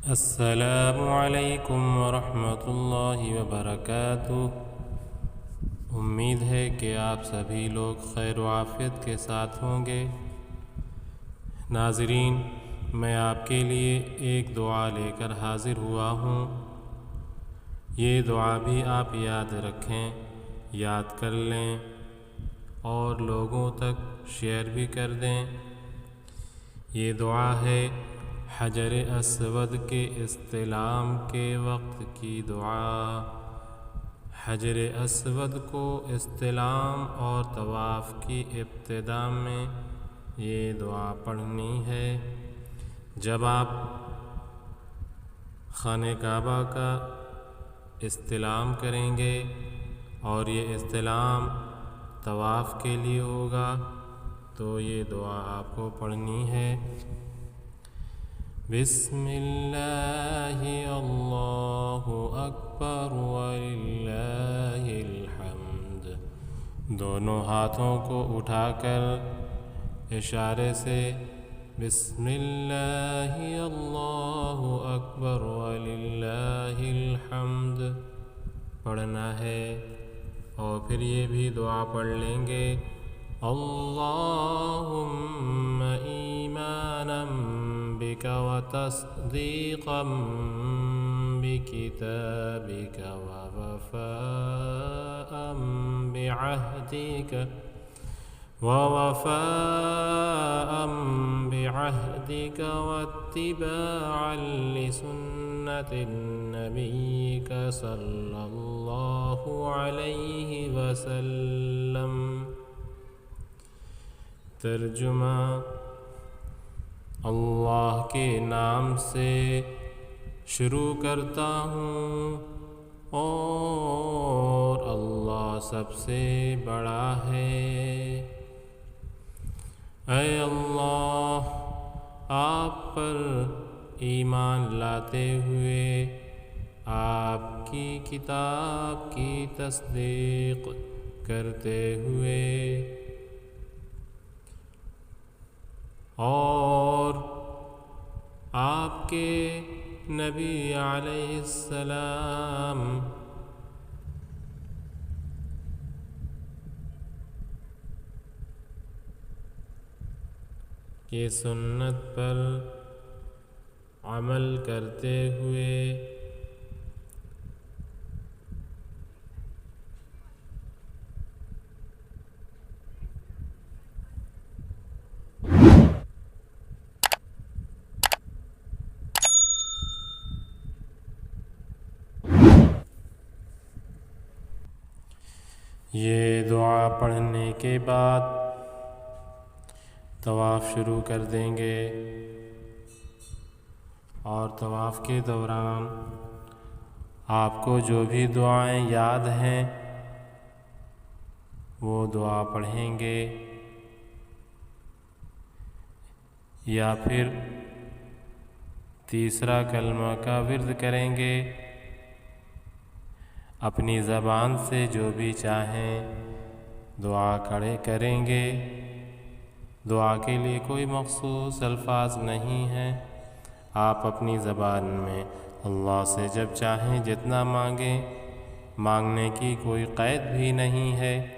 السلام علیکم ورحمۃ اللہ وبرکاتہ۔ امید ہے کہ آپ سبھی لوگ خیر و عافیت کے ساتھ ہوں گے۔ ناظرین، میں آپ کے لیے ایک دعا لے کر حاضر ہوا ہوں۔ یہ دعا بھی آپ یاد رکھیں، یاد کر لیں اور لوگوں تک شیئر بھی کر دیں۔ یہ دعا ہے حجر اسود کے استلام کے وقت کی دعا۔ حجر اسود کو استلام اور طواف کی ابتدا میں یہ دعا پڑھنی ہے۔ جب آپ خانہ کعبہ کا استلام کریں گے اور یہ استلام طواف کے لیے ہوگا تو یہ دعا آپ کو پڑھنی ہے۔ بسم اللہ اللہ اکبر وللہ الحمد۔ دونوں ہاتھوں کو اٹھا کر اشارے سے بسم اللہ اللہ اکبر وللہ الحمد پڑھنا ہے، اور پھر یہ بھی دعا پڑھ لیں گے، اللہم ایمانا بک وتصدیقا بکتابک ووفاء بعہدک واتباعا لسنت نبیک صلی اللہ علیہ وسلم۔ ترجمہ: اللہ کے نام سے شروع کرتا ہوں اور اللہ سب سے بڑا ہے۔ اے اللہ، آپ پر ایمان لاتے ہوئے آپ کی کتاب کی تصدیق کرتے ہوئے اور آپ کے نبی علیہ السلام کی سنت پر عمل کرتے ہوئے یہ دعا پڑھنے کے بعد طواف شروع کر دیں گے، اور طواف کے دوران آپ کو جو بھی دعائیں یاد ہیں وہ دعا پڑھیں گے، یا پھر تیسرا کلمہ کا ورد کریں گے۔ اپنی زبان سے جو بھی چاہیں دعا کریں گے۔ دعا کے لیے کوئی مخصوص الفاظ نہیں ہیں، آپ اپنی زبان میں اللہ سے جب چاہیں جتنا مانگیں، مانگنے کی کوئی قید بھی نہیں ہے۔